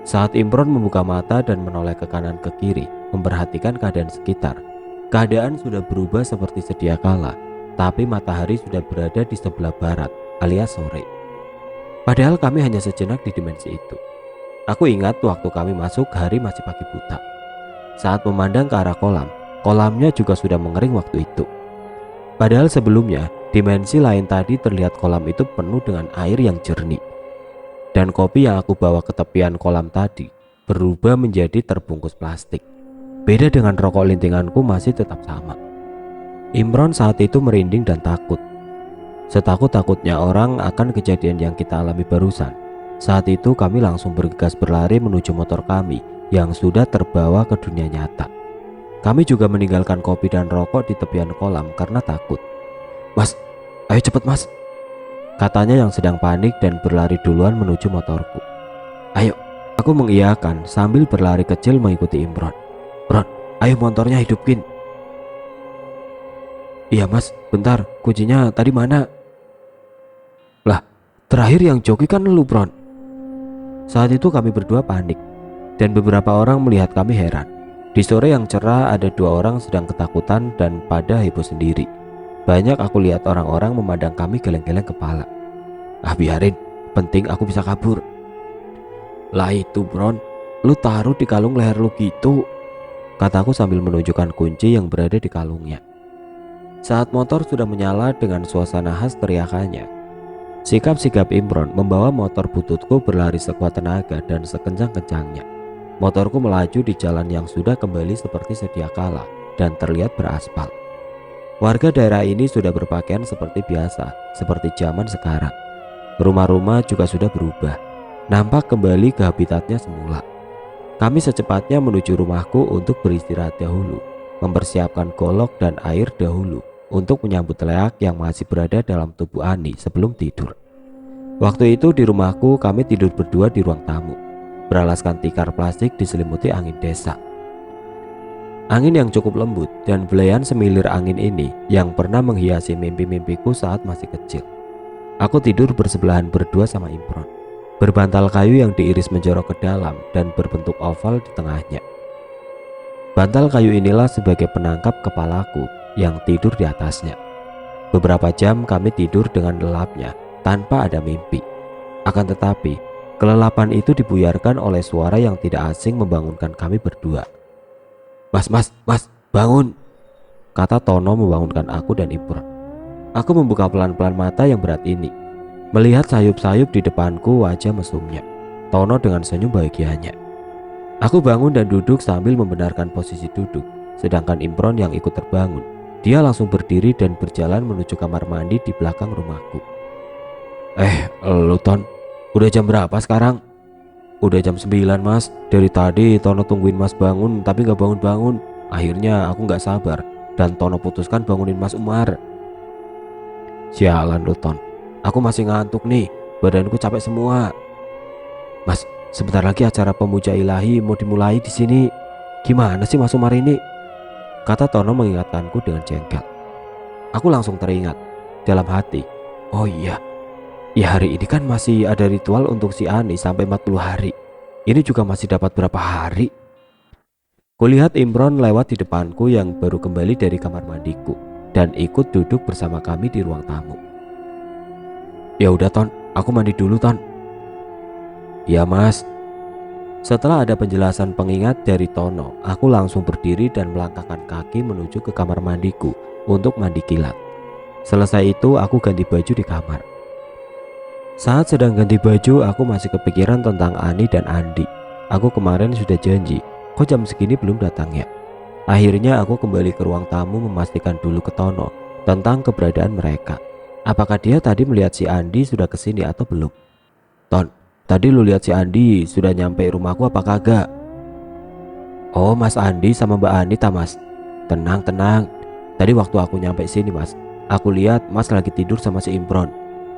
Saat Imron membuka mata dan menoleh ke kanan ke kiri, memperhatikan keadaan sekitar, keadaan sudah berubah seperti sedia kala, tapi matahari sudah berada di sebelah barat alias sore. Padahal kami hanya sejenak di dimensi itu. Aku ingat waktu kami masuk hari masih pagi buta. Saat memandang ke arah kolam, kolamnya juga sudah mengering waktu itu. Padahal sebelumnya, dimensi lain tadi terlihat kolam itu penuh dengan air yang jernih. Dan kopi yang aku bawa ke tepian kolam tadi berubah menjadi terbungkus plastik. Beda dengan rokok lintinganku masih tetap sama. Imron saat itu merinding dan takut. Setakut-takutnya orang akan kejadian yang kita alami barusan. Saat itu kami langsung bergegas berlari menuju motor kami yang sudah terbawa ke dunia nyata. Kami juga meninggalkan kopi dan rokok di tepian kolam karena takut. "Mas, ayo cepet mas," katanya yang sedang panik dan berlari duluan menuju motorku. "Ayo," aku mengiyakan sambil berlari kecil mengikuti Imron. "Bron, ayo motornya hidupin." "Iya mas, bentar, kuncinya tadi mana?" "Lah, terakhir yang joki kan lu, Bron." Saat itu kami berdua panik, dan beberapa orang melihat kami heran. Di sore yang cerah ada dua orang sedang ketakutan dan pada heboh sendiri. Banyak aku lihat orang-orang memandang kami geleng-geleng kepala. "Ah biarin, penting aku bisa kabur." "Lah itu Bron, lu taruh di kalung leher lu gitu," kataku sambil menunjukkan kunci yang berada di kalungnya. Saat motor sudah menyala dengan suasana khas teriakannya, sikap sigap Imron membawa motor bututku berlari sekuat tenaga dan sekencang-kencangnya. Motorku melaju di jalan yang sudah kembali seperti sedia kala dan terlihat beraspal. Warga daerah ini sudah berpakaian seperti biasa, seperti zaman sekarang. Rumah-rumah juga sudah berubah, nampak kembali ke habitatnya semula. Kami secepatnya menuju rumahku untuk beristirahat dahulu, mempersiapkan golok dan air dahulu untuk menyambut leak yang masih berada dalam tubuh Ani sebelum tidur. Waktu itu di rumahku kami tidur berdua di ruang tamu, beralaskan tikar plastik diselimuti angin desa. Angin yang cukup lembut dan belayan semilir angin ini yang pernah menghiasi mimpi-mimpiku saat masih kecil. Aku tidur bersebelahan berdua sama Imron, berbantal kayu yang diiris menjorok ke dalam dan berbentuk oval di tengahnya. Bantal kayu inilah sebagai penangkap kepalaku yang tidur di atasnya. Beberapa jam kami tidur dengan lelapnya tanpa ada mimpi. Akan tetapi, kelelapan itu dibuyarkan oleh suara yang tidak asing membangunkan kami berdua. Mas, bangun!" kata Tono membangunkan aku dan Imron. Aku membuka pelan-pelan mata yang berat ini. Melihat sayup-sayup di depanku, wajah mesumnya. Tono dengan senyum bahagianya. Aku bangun dan duduk sambil membenarkan posisi duduk. Sedangkan Imron yang ikut terbangun, dia langsung berdiri dan berjalan menuju kamar mandi di belakang rumahku. Lu Ton, udah jam berapa sekarang?" "Udah jam 9 mas, dari tadi Tono tungguin mas bangun tapi gak bangun-bangun. Akhirnya aku gak sabar dan Tono putuskan bangunin Mas Umar." "Sialan lu Ton, aku masih ngantuk nih, badanku capek semua." "Mas, sebentar lagi acara pemuja ilahi mau dimulai di sini. Gimana sih Mas Umar ini?" kata Tono mengingatkanku dengan jengkel. Aku langsung teringat dalam hati, "Oh iya, ya hari ini kan masih ada ritual untuk si Ani sampai 40 hari. Ini juga masih dapat berapa hari?" Kulihat Imron lewat di depanku yang baru kembali dari kamar mandiku dan ikut duduk bersama kami di ruang tamu. "Ya udah Ton, aku mandi dulu Ton." "Ya Mas." Setelah ada penjelasan pengingat dari Tono, aku langsung berdiri dan melangkahkan kaki menuju ke kamar mandiku untuk mandi kilat. Selesai itu aku ganti baju di kamar. Saat sedang ganti baju, aku masih kepikiran tentang Ani dan Andi. Aku kemarin sudah janji, kok jam segini belum datang ya? Akhirnya aku kembali ke ruang tamu memastikan dulu ke Tono tentang keberadaan mereka. Apakah dia tadi melihat si Andi sudah kesini atau belum? "Ton, tadi lu lihat si Andi sudah nyampe rumahku apa kagak?" "Oh, Mas Andi sama Mbak Anita Mas. Tenang. Tadi waktu aku nyampe sini Mas, aku lihat Mas lagi tidur sama si Imron.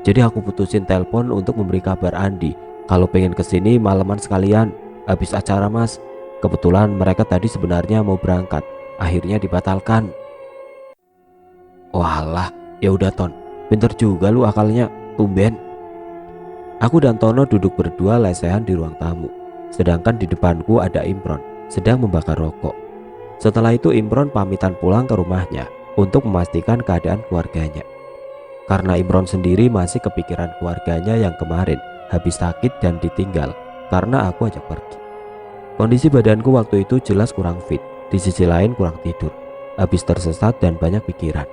Jadi aku putusin telepon untuk memberi kabar Andi kalau pengen kesini malaman sekalian habis acara Mas. Kebetulan mereka tadi sebenarnya mau berangkat, akhirnya dibatalkan." "Walah, ya udah Ton, pinter juga lu akalnya, tumben." Aku dan Tono duduk berdua lesehan di ruang tamu, sedangkan di depanku ada Imron sedang membakar rokok. Setelah itu Imron pamitan pulang ke rumahnya untuk memastikan keadaan keluarganya. Karena Imron sendiri masih kepikiran keluarganya yang kemarin habis sakit dan ditinggal karena aku ajak pergi. Kondisi badanku waktu itu jelas kurang fit, di sisi lain kurang tidur, habis tersesat dan banyak pikiran.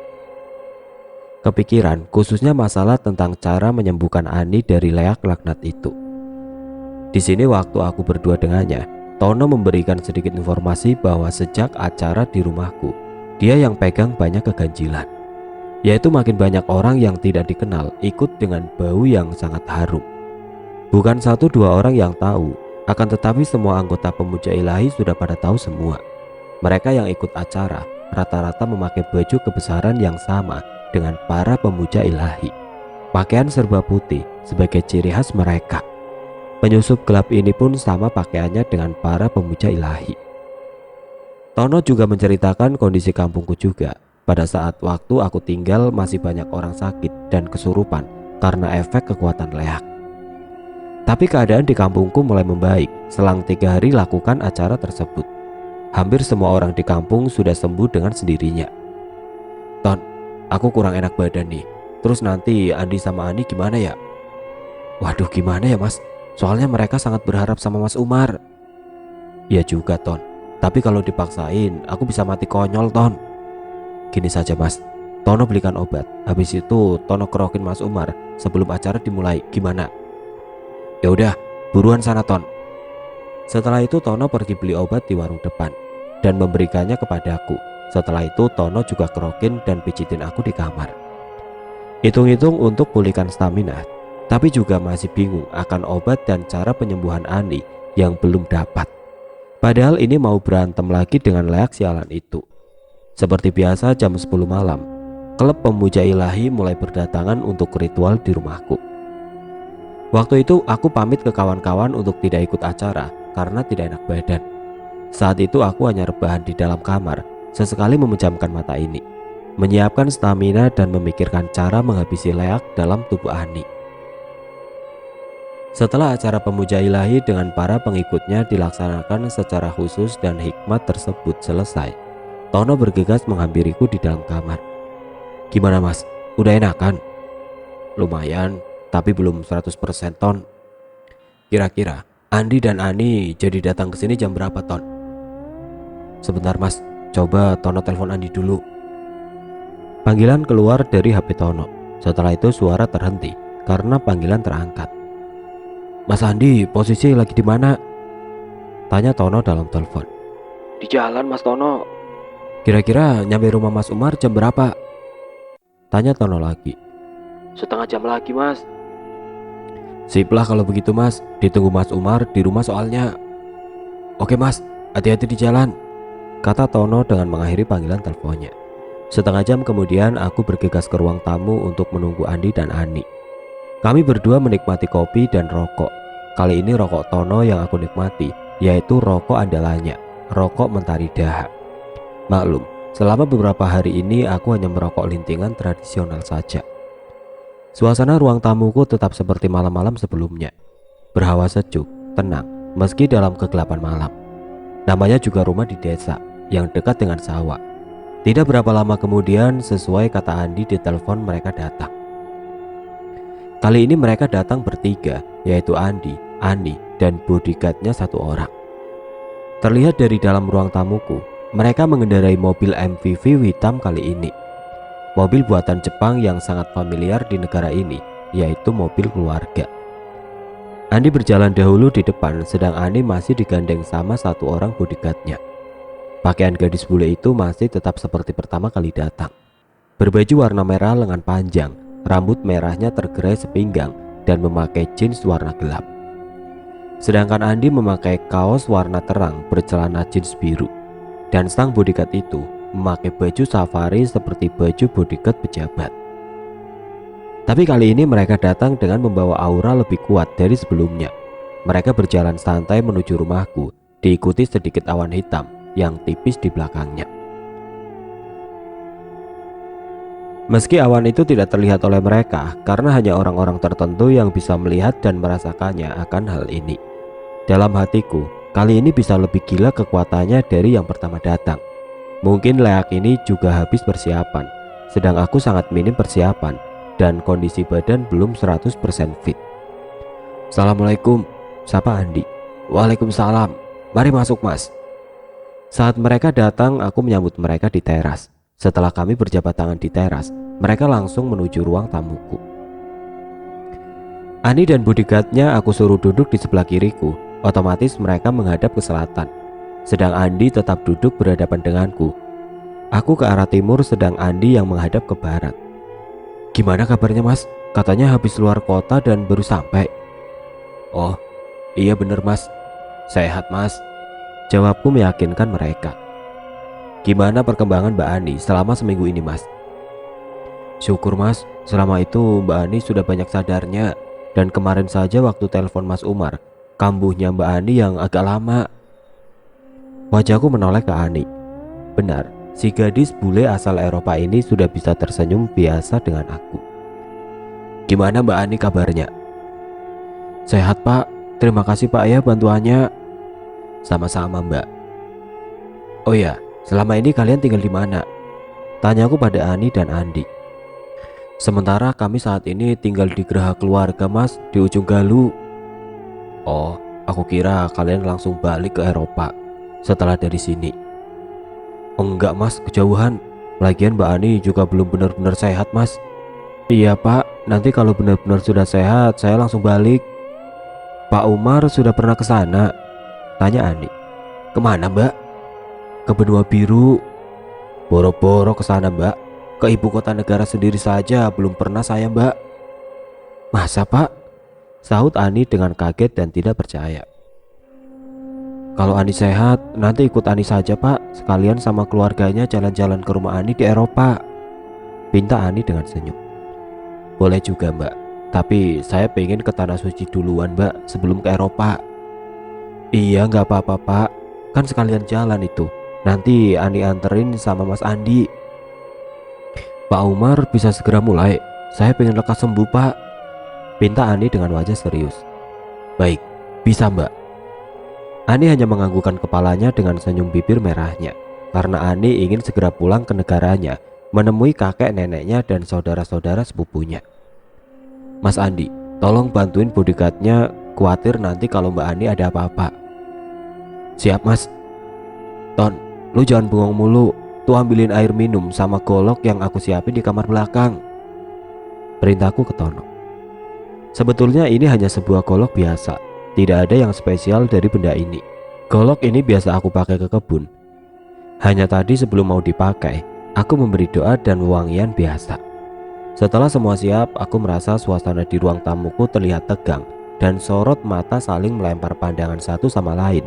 Kepikiran khususnya masalah tentang cara menyembuhkan Ani dari leak laknat itu. Di sini waktu aku berdua dengannya, Tono memberikan sedikit informasi bahwa sejak acara di rumahku, dia yang pegang banyak keganjilan. Yaitu makin banyak orang yang tidak dikenal ikut dengan bau yang sangat harum. Bukan satu dua orang yang tahu, akan tetapi semua anggota pemuja ilahi sudah pada tahu semua. Mereka yang ikut acara rata-rata memakai baju kebesaran yang sama dengan para pemuja ilahi. Pakaian serba putih sebagai ciri khas mereka. Penyusup gelap ini pun sama pakaiannya dengan para pemuja ilahi. Tono juga menceritakan kondisi kampungku juga. Pada saat waktu aku tinggal masih banyak orang sakit dan kesurupan karena efek kekuatan leak. Tapi keadaan di kampungku mulai membaik selang 3 hari lakukan acara tersebut. Hampir semua orang di kampung sudah sembuh dengan sendirinya. "Ton, aku kurang enak badan nih. Terus nanti Andi sama Ani gimana ya?" "Waduh, gimana ya Mas? Soalnya mereka sangat berharap sama Mas Umar." "Ya juga Ton, tapi kalau dipaksain aku bisa mati konyol Ton. Gini saja Mas, Tono belikan obat. Habis itu Tono kerokin Mas Umar sebelum acara dimulai, gimana?" "Ya udah, buruan sana Ton." Setelah itu Tono pergi beli obat di warung depan dan memberikannya kepadaku. Setelah itu Tono juga kerokin dan pijitin aku di kamar. Hitung-hitung untuk pulihkan stamina, tapi juga masih bingung akan obat dan cara penyembuhan Ani yang belum dapat. Padahal ini mau berantem lagi dengan leak sialan itu. Seperti biasa jam 10 malam, klub pemuja ilahi mulai berdatangan untuk ritual di rumahku. Waktu itu aku pamit ke kawan-kawan untuk tidak ikut acara karena tidak enak badan. Saat itu aku hanya rebahan di dalam kamar, sesekali memejamkan mata ini, menyiapkan stamina dan memikirkan cara menghabisi leak dalam tubuh Ani. Setelah acara pemuja ilahi dengan para pengikutnya dilaksanakan secara khusus dan hikmat tersebut selesai, Tono bergegas menghampiriku di dalam kamar. "Gimana mas? Udah enakan?" "Lumayan, tapi belum 100% Ton." "Kira-kira Andi dan Ani jadi datang ke sini jam berapa Ton?" "Sebentar mas, coba Tono telepon Andi dulu." Panggilan keluar dari HP Tono. Setelah itu suara terhenti karena panggilan terangkat. "Mas Andi, posisi lagi di mana?" tanya Tono dalam telepon. "Di jalan Mas Tono." "Kira-kira nyampe rumah Mas Umar jam berapa?" tanya Tono lagi. "Setengah jam lagi Mas." "Sip lah kalau begitu Mas, ditunggu Mas Umar di rumah soalnya." "Oke Mas, hati-hati di jalan," kata Tono dengan mengakhiri panggilan teleponnya. Setengah jam kemudian aku bergegas ke ruang tamu untuk menunggu Andi dan Ani. Kami berdua menikmati kopi dan rokok. Kali ini rokok Tono yang aku nikmati, yaitu rokok andalannya, rokok Mentari Daha. Maklum, selama beberapa hari ini aku hanya merokok lintingan tradisional saja. Suasana ruang tamuku tetap seperti malam-malam sebelumnya. Berhawa sejuk, tenang, meski dalam kegelapan malam. Namanya juga rumah di desa, yang dekat dengan sawah. Tidak berapa lama kemudian, sesuai kata Andi di telepon, mereka datang. Kali ini mereka datang bertiga, yaitu Andi, Ani, dan bodyguardnya satu orang. Terlihat dari dalam ruang tamuku, mereka mengendarai mobil MPV hitam kali ini. Mobil buatan Jepang yang sangat familiar di negara ini, yaitu mobil keluarga. Andi berjalan dahulu di depan, sedang Ani masih digandeng sama satu orang bodyguardnya. Pakaian gadis bule itu masih tetap seperti pertama kali datang. Berbaju warna merah lengan panjang, rambut merahnya tergerai sepinggang, dan memakai jeans warna gelap. Sedangkan Andi memakai kaos warna terang bercelana jeans biru. Dan sang bodyguard itu memakai baju safari seperti baju bodyguard pejabat. Tapi kali ini mereka datang dengan membawa aura lebih kuat dari sebelumnya. Mereka berjalan santai menuju rumahku, diikuti sedikit awan hitam yang tipis di belakangnya. Meski awan itu tidak terlihat oleh mereka, karena hanya orang-orang tertentu yang bisa melihat dan merasakannya akan hal ini. Dalam hatiku, kali ini bisa lebih gila kekuatannya dari yang pertama datang. Mungkin Leak ini juga habis persiapan, sedang aku sangat minim persiapan dan kondisi badan belum 100% fit. "Assalamualaikum," sapa Andi. "Waalaikumsalam, mari masuk mas." Saat mereka datang, aku menyambut mereka di teras. Setelah kami berjabat tangan di teras, mereka langsung menuju ruang tamuku. Ani dan bodyguardnya aku suruh duduk di sebelah kiriku. Otomatis mereka menghadap ke selatan, sedang Andi tetap duduk berhadapan denganku. Aku ke arah timur, sedang Andi yang menghadap ke barat. "Gimana kabarnya mas? Katanya habis luar kota dan baru sampai." "Oh iya bener mas, sehat mas," jawabku meyakinkan mereka. "Gimana perkembangan Mbak Ani selama seminggu ini mas?" "Syukur mas, selama itu Mbak Ani sudah banyak sadarnya. Dan kemarin saja waktu telepon Mas Umar, kambuhnya Mbak Ani yang agak lama." Wajahku menoleh ke Ani. Benar, si gadis bule asal Eropa ini sudah bisa tersenyum biasa dengan aku. "Gimana Mbak Ani kabarnya?" "Sehat pak, terima kasih pak ya bantuannya." "Sama-sama mbak." "Oh ya, selama ini kalian tinggal di mana?" tanyaku pada Ani dan Andi. "Sementara kami saat ini tinggal di geraha keluarga mas, di ujung Galuh." "Oh, aku kira kalian langsung balik ke Eropa setelah dari sini." "Enggak mas, kejauhan. Lagian Mbak Ani juga belum benar-benar sehat mas." "Iya pak, nanti kalau benar-benar sudah sehat saya langsung balik." "Pak Umar sudah pernah ke sana?" tanya Ani. "Kemana mbak?" "Ke Benua Biru." "Boro-boro ke sana mbak, ke ibu kota negara sendiri saja belum pernah saya mbak." "Masa pak?" sahut Ani dengan kaget dan tidak percaya. "Kalau Ani sehat, nanti ikut Ani saja pak, sekalian sama keluarganya jalan-jalan ke rumah Ani di Eropa," pinta Ani dengan senyum. "Boleh juga mbak, tapi saya pengen ke Tanah Suci duluan mbak sebelum ke Eropa." "Iya nggak apa-apa pak, kan sekalian jalan itu, nanti Ani anterin sama Mas Andi." "Pak Umar bisa segera mulai, saya pengen lekas sembuh pak," pinta Ani dengan wajah serius. Baik, bisa Mbak. Ani hanya menganggukkan kepalanya dengan senyum bibir merahnya, karena Ani ingin segera pulang ke negaranya, menemui kakek neneknya dan saudara-saudara sepupunya. Mas Andi, tolong bantuin bodyguardnya, khawatir nanti kalau Mbak Ani ada apa-apa. Siap Mas. Ton, lu jangan bengong mulu, tuh ambilin air minum sama golok yang aku siapin di kamar belakang, perintahku ke Tono. Sebetulnya ini hanya sebuah golok biasa, tidak ada yang spesial dari benda ini. Golok ini biasa aku pakai ke kebun. Hanya tadi sebelum mau dipakai, aku memberi doa dan wewangian biasa. Setelah semua siap, aku merasa suasana di ruang tamuku terlihat tegang dan sorot mata saling melempar pandangan satu sama lain.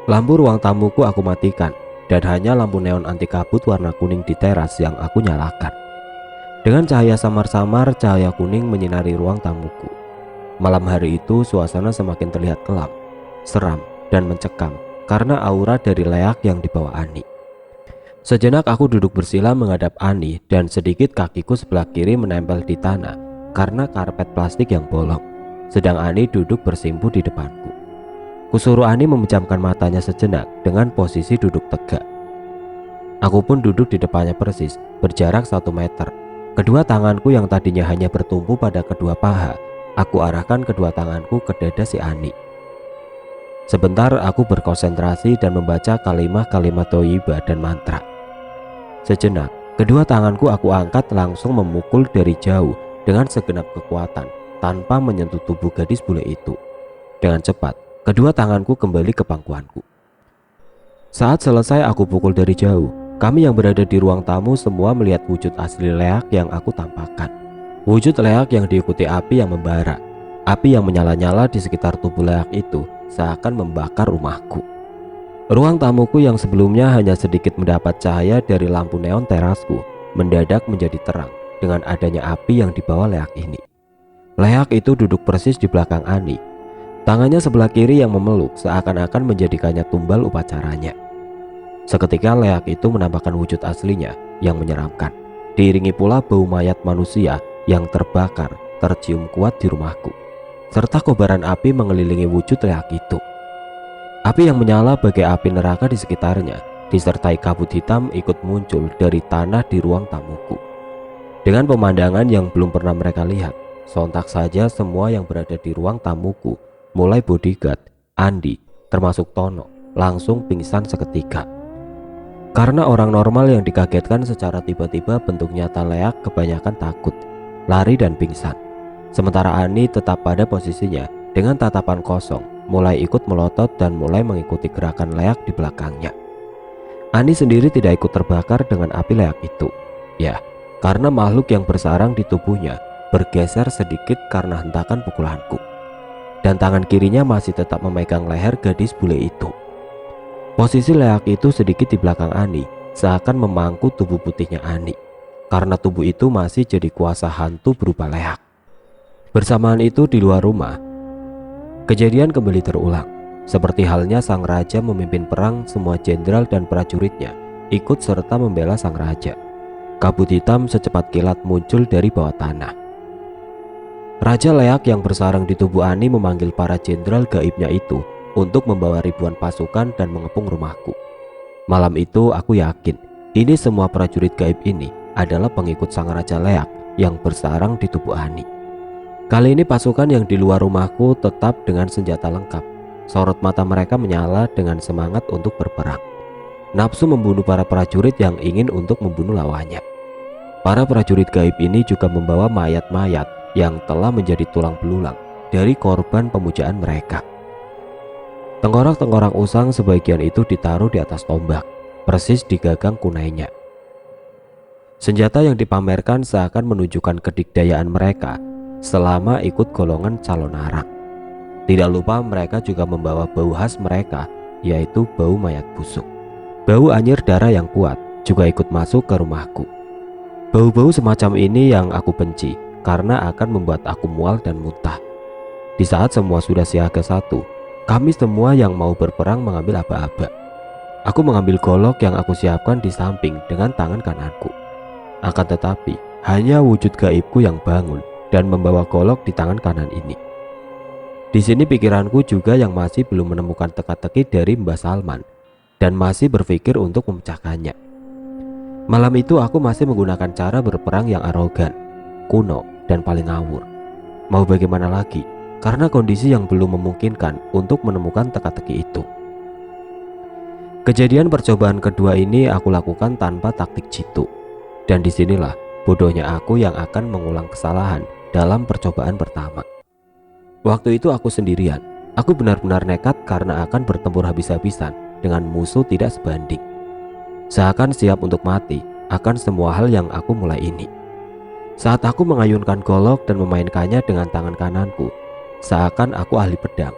Lampu ruang tamuku aku matikan dan hanya lampu neon anti kabut warna kuning di teras yang aku nyalakan. Dengan cahaya samar-samar, cahaya kuning menyinari ruang tamuku. Malam hari itu suasana semakin terlihat kelam, seram, dan mencekam karena aura dari leak yang dibawa Ani. Sejenak aku duduk bersila menghadap Ani dan sedikit kakiku sebelah kiri menempel di tanah karena karpet plastik yang bolong. Sedang Ani duduk bersimpuh di depanku. Kusuruh Ani memejamkan matanya sejenak dengan posisi duduk tegak. Aku pun duduk di depannya persis, berjarak 1 meter. Kedua tanganku yang tadinya hanya bertumpu pada kedua paha, aku arahkan kedua tanganku ke dada si Ani. Sebentar aku berkonsentrasi dan membaca kalimat-kalimat thayyibah dan mantra. Sejenak, kedua tanganku aku angkat langsung memukul dari jauh dengan segenap kekuatan tanpa menyentuh tubuh gadis bule itu. Dengan cepat, kedua tanganku kembali ke pangkuanku. Saat selesai aku pukul dari jauh, kami yang berada di ruang tamu semua melihat wujud asli leak yang aku tampakkan. Wujud leak yang diikuti api yang membara. Api yang menyala-nyala di sekitar tubuh leak itu seakan membakar rumahku. Ruang tamuku yang sebelumnya hanya sedikit mendapat cahaya dari lampu neon terasku mendadak menjadi terang dengan adanya api yang dibawa leak ini. Leak itu duduk persis di belakang Ani. Tangannya sebelah kiri yang memeluk seakan-akan menjadikannya tumbal upacaranya. Seketika leak itu menampakkan wujud aslinya yang menyeramkan, diiringi pula bau mayat manusia yang terbakar tercium kuat di rumahku, serta kobaran api mengelilingi wujud leak itu. Api yang menyala bagai api neraka di sekitarnya, disertai kabut hitam ikut muncul dari tanah di ruang tamuku. Dengan pemandangan yang belum pernah mereka lihat, sontak saja semua yang berada di ruang tamuku, mulai bodyguard, Andi, termasuk Tono, langsung pingsan seketika. Karena orang normal yang dikagetkan secara tiba-tiba bentuk nyata leak kebanyakan takut, lari dan pingsan. Sementara Ani tetap pada posisinya dengan tatapan kosong, mulai ikut melotot dan mulai mengikuti gerakan leak di belakangnya. Ani sendiri tidak ikut terbakar dengan api leak itu. Ya, karena makhluk yang bersarang di tubuhnya bergeser sedikit karena hentakan pukulanku. Dan tangan kirinya masih tetap memegang leher gadis bule itu. Posisi leak itu sedikit di belakang Ani, seakan memangku tubuh putihnya Ani, karena tubuh itu masih jadi kuasa hantu berupa leak. Bersamaan itu di luar rumah, kejadian kembali terulang. Seperti halnya sang raja memimpin perang, semua jenderal dan prajuritnya ikut serta membela sang raja. Kabut hitam secepat kilat muncul dari bawah tanah. Raja leak yang bersarang di tubuh Ani memanggil para jenderal gaibnya itu untuk membawa ribuan pasukan dan mengepung rumahku. Malam itu aku yakin ini semua prajurit gaib ini adalah pengikut sang raja leak yang bersarang di tubuh Ani. Kali ini pasukan yang di luar rumahku tetap dengan senjata lengkap. Sorot mata mereka menyala dengan semangat untuk berperang. Nafsu membunuh para prajurit yang ingin untuk membunuh lawannya. Para prajurit gaib ini juga membawa mayat-mayat yang telah menjadi tulang belulang dari korban pemujaan mereka. Tengkorak-tengkorak usang sebagian itu ditaruh di atas tombak, persis di gagang kunainya. Senjata yang dipamerkan seakan menunjukkan kedikdayaan mereka selama ikut golongan calon arang. Tidak lupa mereka juga membawa bau khas mereka, yaitu bau mayat busuk. Bau anyir darah yang kuat juga ikut masuk ke rumahku. Bau-bau semacam ini yang aku benci karena akan membuat aku mual dan muntah. Di saat semua sudah siaga satu, kami semua yang mau berperang mengambil aba-aba. Aku mengambil golok yang aku siapkan di samping dengan tangan kananku. Akan tetapi, hanya wujud gaibku yang bangun dan membawa golok di tangan kanan ini. Di sini pikiranku juga yang masih belum menemukan teka-teki dari Mbah Salman dan masih berpikir untuk memecahkannya. Malam itu aku masih menggunakan cara berperang yang arogan, kuno, dan paling ngawur. Mau bagaimana lagi? Karena kondisi yang belum memungkinkan untuk menemukan teka-teki itu. Kejadian percobaan kedua ini aku lakukan tanpa taktik jitu. Dan disinilah bodohnya aku yang akan mengulang kesalahan dalam percobaan pertama. Waktu itu aku sendirian. Aku benar-benar nekat karena akan bertempur habis-habisan dengan musuh tidak sebanding. Seakan siap untuk mati akan semua hal yang aku mulai ini. Saat aku mengayunkan golok dan memainkannya dengan tangan kananku, seakan aku ahli pedang.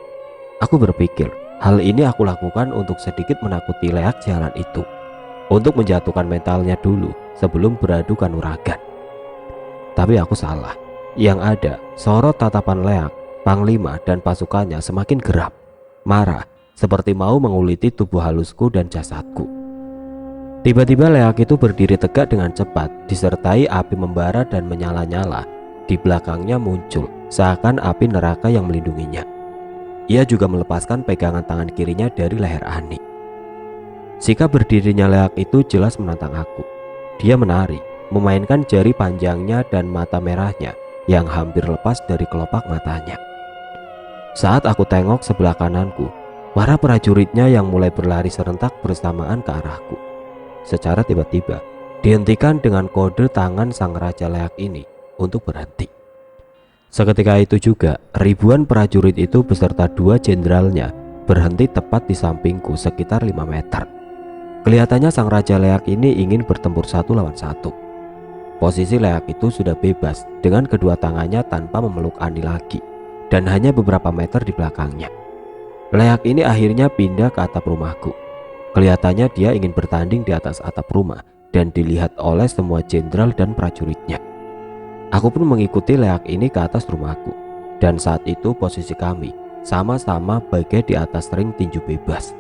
Aku berpikir, hal ini aku lakukan untuk sedikit menakuti leak jalan itu, untuk menjatuhkan mentalnya dulu sebelum beradu kanuragan. Tapi aku salah. Yang ada, sorot tatapan leak, Panglima dan pasukannya semakin geram, marah, seperti mau menguliti tubuh halusku dan jasadku. Tiba-tiba leak itu berdiri tegak dengan cepat, disertai api membara dan menyala-nyala. Di belakangnya muncul seakan api neraka yang melindunginya. Ia juga melepaskan pegangan tangan kirinya dari leher Ani. Sikap berdirinya leak itu jelas menantang aku. Dia menari, memainkan jari panjangnya dan mata merahnya yang hampir lepas dari kelopak matanya. Saat aku tengok sebelah kananku, para prajuritnya yang mulai berlari serentak bersamaan ke arahku. Secara tiba-tiba dihentikan dengan kode tangan sang raja leak ini untuk berhenti. Seketika itu juga ribuan prajurit itu beserta 2 jenderalnya berhenti tepat di sampingku sekitar 5 meter. Kelihatannya sang raja leak ini ingin bertempur 1 lawan 1. Posisi leak itu sudah bebas dengan kedua tangannya tanpa memeluk Ani lagi dan hanya beberapa meter di belakangnya. Leak ini akhirnya pindah ke atap rumahku. Kelihatannya dia ingin bertanding di atas atap rumah dan dilihat oleh semua jenderal dan prajuritnya. Aku pun mengikuti leak ini ke atas rumahku, dan saat itu posisi kami sama-sama bagai di atas ring tinju bebas.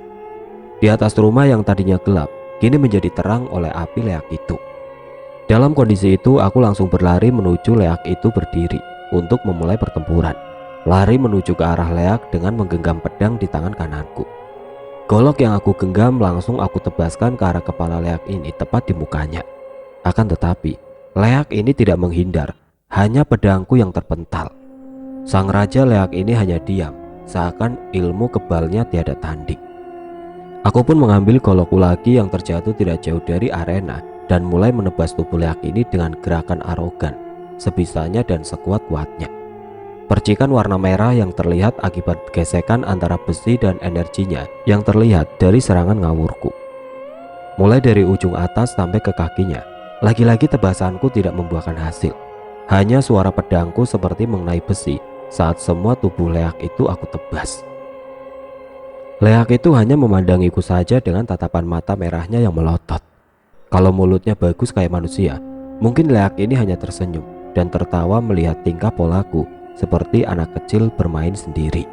Di atas rumah yang tadinya gelap kini menjadi terang oleh api leak itu. Dalam kondisi itu aku langsung berlari menuju leak itu berdiri untuk memulai pertempuran. Lari menuju ke arah leak dengan menggenggam pedang di tangan kananku. Golok yang aku genggam langsung aku tebaskan ke arah kepala leak ini tepat di mukanya. Akan tetapi leak ini tidak menghindar, hanya pedangku yang terpental. Sang raja leak ini hanya diam, seakan ilmu kebalnya tiada tanding. Aku pun mengambil golokku lagi yang terjatuh tidak jauh dari arena dan mulai menebas tubuh leak ini dengan gerakan arogan, sebisanya dan sekuat-kuatnya. Percikan warna merah yang terlihat akibat gesekan antara besi dan energinya yang terlihat dari serangan ngawurku. Mulai dari ujung atas sampai ke kakinya, lagi-lagi tebasanku tidak membuahkan hasil. Hanya suara pedangku seperti mengenai besi saat semua tubuh leak itu aku tebas. Leak itu hanya memandangiku saja dengan tatapan mata merahnya yang melotot. Kalau mulutnya bagus kayak manusia, mungkin leak ini hanya tersenyum dan tertawa melihat tingkah polaku seperti anak kecil bermain sendiri.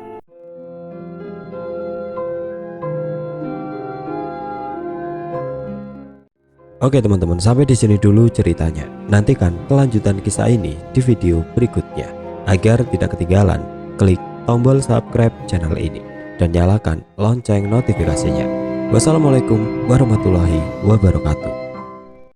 Oke teman-teman, sampai di sini dulu ceritanya. Nantikan kelanjutan kisah ini di video berikutnya. Agar tidak ketinggalan, klik tombol subscribe channel ini dan nyalakan lonceng notifikasinya. Wassalamualaikum warahmatullahi wabarakatuh.